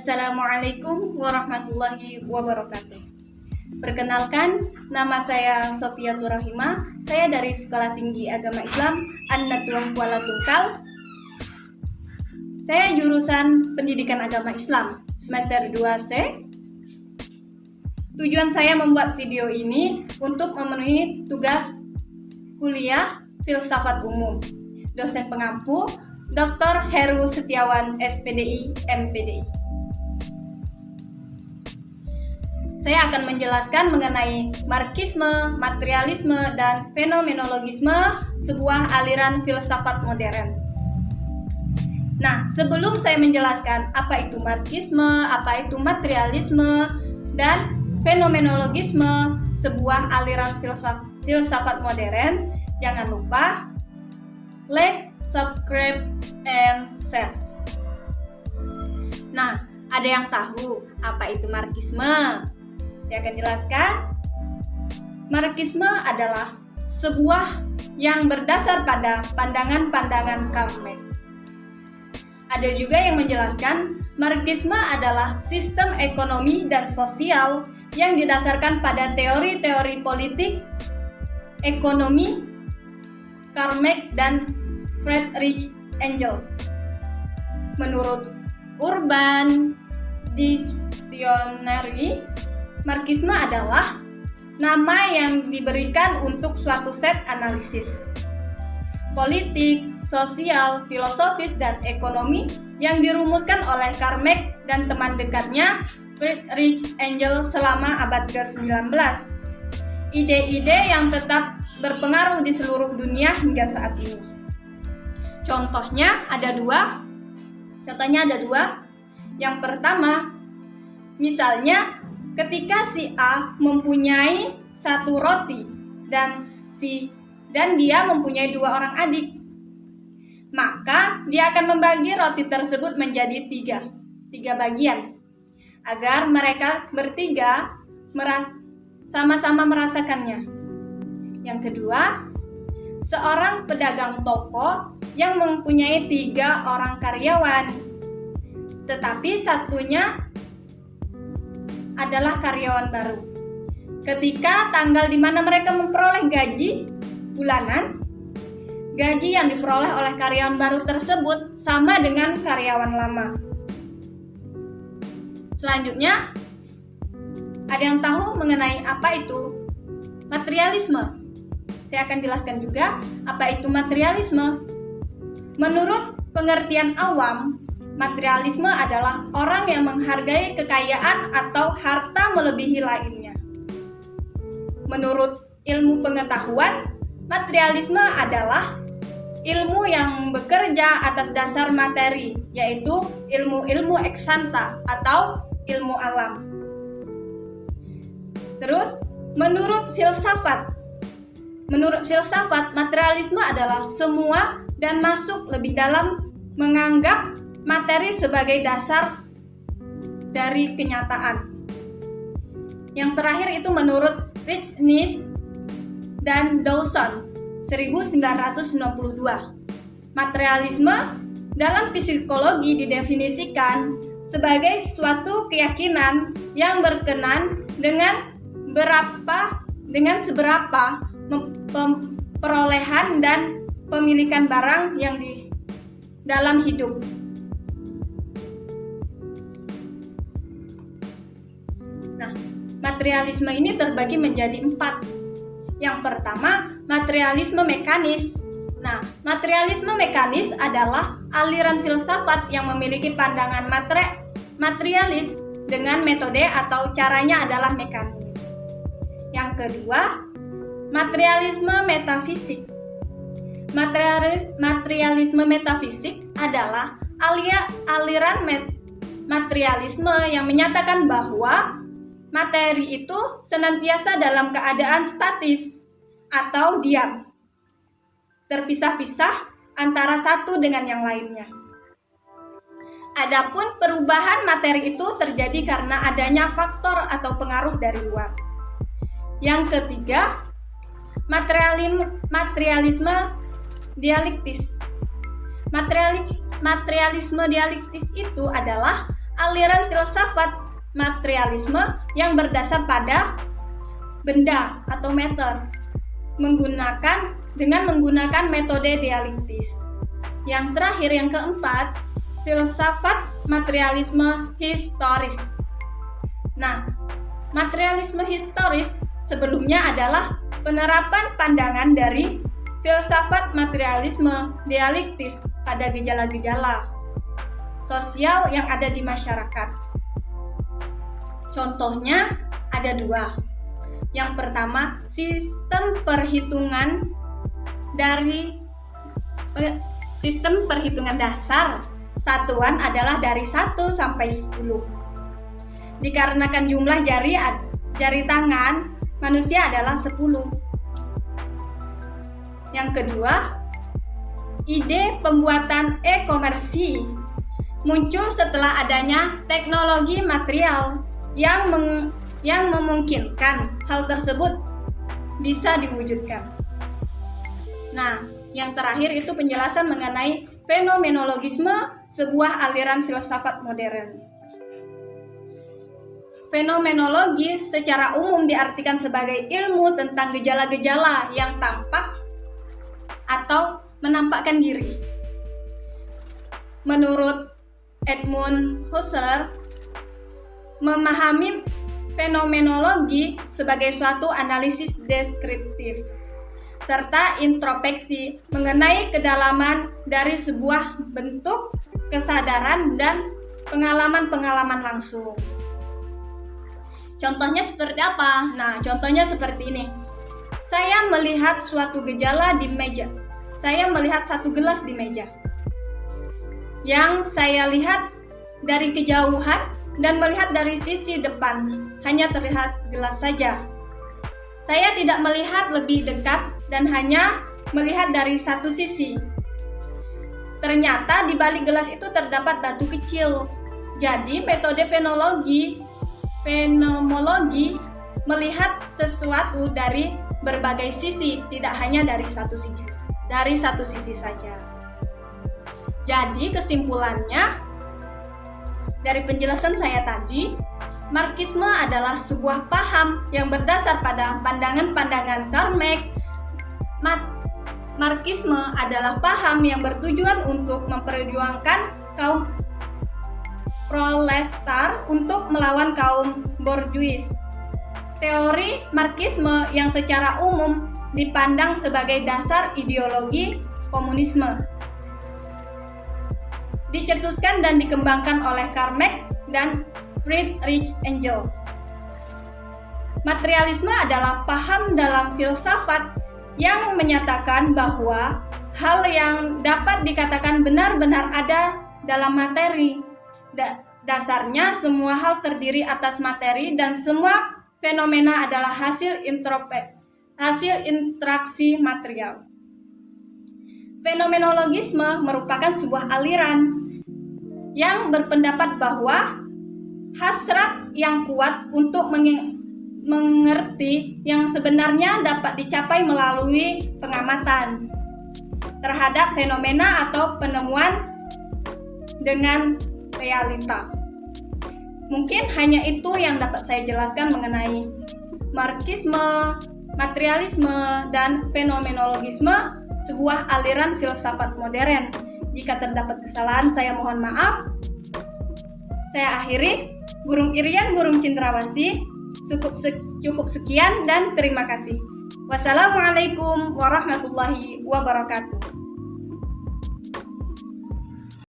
Assalamualaikum warahmatullahi wabarakatuh. Perkenalkan, nama saya Sofiatur Rahimah. Saya dari Sekolah Tinggi Agama Islam An-Nadwah Kuala Tungkal. Saya jurusan Pendidikan Agama Islam semester 2C. Tujuan saya membuat video ini untuk memenuhi tugas kuliah Filsafat Umum. Dosen pengampu Dr. Heru Setiawan, SPDI, MPDI. Saya akan menjelaskan mengenai marxisme, materialisme, dan fenomenologisme, sebuah aliran filsafat modern. Nah, sebelum saya menjelaskan apa itu marxisme, apa itu materialisme, dan fenomenologisme, sebuah aliran filsafat modern, jangan lupa like, subscribe, and share. Nah, ada yang tahu apa itu marxisme? Saya akan jelaskan. Marxisme adalah sebuah yang berdasar pada pandangan-pandangan Karl Marx. Ada juga yang menjelaskan marxisme adalah sistem ekonomi dan sosial yang didasarkan pada teori-teori politik, ekonomi Karl Marx dan Friedrich Engels. Menurut Urban Dictionary, marxisme adalah nama yang diberikan untuk suatu set analisis politik, sosial, filosofis, dan ekonomi yang dirumuskan oleh Karl Marx dan teman dekatnya Friedrich Engels selama abad ke-19. Ide-ide yang tetap berpengaruh di seluruh dunia hingga saat ini. Contohnya ada dua. Yang pertama, misalnya ketika si A mempunyai satu roti dan dia mempunyai dua orang adik, maka dia akan membagi roti tersebut menjadi tiga bagian agar mereka bertiga sama-sama merasakannya. Yang kedua, seorang pedagang toko yang mempunyai 3 orang karyawan, tetapi satunya adalah karyawan baru. Ketika tanggal di mana mereka memperoleh gaji bulanan, gaji yang diperoleh oleh karyawan baru tersebut sama dengan karyawan lama. Selanjutnya, ada yang tahu mengenai apa itu materialisme? Saya akan jelaskan juga apa itu materialisme. Menurut pengertian awam, materialisme adalah orang yang menghargai kekayaan atau harta melebihi lainnya. Menurut ilmu pengetahuan, materialisme adalah ilmu yang bekerja atas dasar materi, yaitu ilmu-ilmu eksakta atau ilmu alam. Terus, menurut filsafat, materialisme adalah semua dan masuk lebih dalam menganggap materi sebagai dasar dari kenyataan. Yang terakhir itu menurut Nietzsche dan Dawson 1992. Materialisme dalam psikologi didefinisikan sebagai suatu keyakinan yang berkenan dengan seberapa perolehan dan pemilikan barang yang di dalam hidup. Nah, materialisme ini terbagi menjadi 4. Yang pertama, materialisme mekanis. Nah, materialisme mekanis adalah aliran filsafat yang memiliki pandangan materialis dengan metode atau caranya adalah mekanis. Yang kedua, materialisme metafisik. Materialisme metafisik adalah aliran materialisme yang menyatakan bahwa materi itu senantiasa dalam keadaan statis atau diam, terpisah-pisah antara satu dengan yang lainnya. Adapun perubahan materi itu terjadi karena adanya faktor atau pengaruh dari luar. Yang ketiga, materialisme dialektis. Materialisme dialektis itu adalah aliran filsafat materialisme yang berdasar pada benda atau matter dengan menggunakan metode dialektis. Yang terakhir, yang keempat, filsafat materialisme historis. Nah, materialisme historis sebelumnya adalah penerapan pandangan dari filsafat materialisme dialektis pada gejala-gejala sosial yang ada di masyarakat. Contohnya ada dua. Yang pertama, sistem perhitungan dasar satuan adalah dari 1 sampai 10. Dikarenakan jumlah jari tangan manusia adalah 10. Yang kedua, ide pembuatan e-komersi muncul setelah adanya teknologi material yang memungkinkan hal tersebut bisa diwujudkan. Nah, yang terakhir itu penjelasan mengenai fenomenologisme, sebuah aliran filsafat modern. Fenomenologi secara umum diartikan sebagai ilmu tentang gejala-gejala yang tampak atau menampakkan diri. Menurut Edmund Husserl, memahami fenomenologi sebagai suatu analisis deskriptif serta introspeksi mengenai kedalaman dari sebuah bentuk kesadaran dan pengalaman-pengalaman langsung. Contohnya seperti apa? Nah, contohnya seperti ini. Saya melihat suatu gejala di meja. Saya melihat satu gelas di meja. Yang saya lihat dari kejauhan dan melihat dari sisi depan, hanya terlihat gelas saja. Saya tidak melihat lebih dekat dan hanya melihat dari satu sisi. Ternyata di balik gelas itu terdapat batu kecil. Jadi metode fenomenologi melihat sesuatu dari berbagai sisi, tidak hanya dari satu sisi saja. Jadi kesimpulannya dari penjelasan saya tadi, Marxisme adalah sebuah paham yang berdasar pada pandangan-pandangan Karl Marx. Marxisme adalah paham yang bertujuan untuk memperjuangkan kaum proletar untuk melawan kaum borjuis. Teori Marxisme yang secara umum dipandang sebagai dasar ideologi komunisme dicetuskan dan dikembangkan oleh Karl Marx dan Friedrich Engels. Materialisme adalah paham dalam filsafat yang menyatakan bahwa hal yang dapat dikatakan benar-benar ada dalam materi. Dasarnya semua hal terdiri atas materi dan semua fenomena adalah hasil interaksi material. Fenomenologisme merupakan sebuah aliran yang berpendapat bahwa hasrat yang kuat untuk mengerti yang sebenarnya dapat dicapai melalui pengamatan terhadap fenomena atau penemuan dengan realita. Mungkin hanya itu yang dapat saya jelaskan mengenai Marxisme, materialisme, dan fenomenologisme, sebuah aliran filsafat modern. Jika terdapat kesalahan, saya mohon maaf. Saya akhiri. Burung Irian, burung cendrawasih. Cukup sekian dan terima kasih. Wassalamualaikum warahmatullahi wabarakatuh.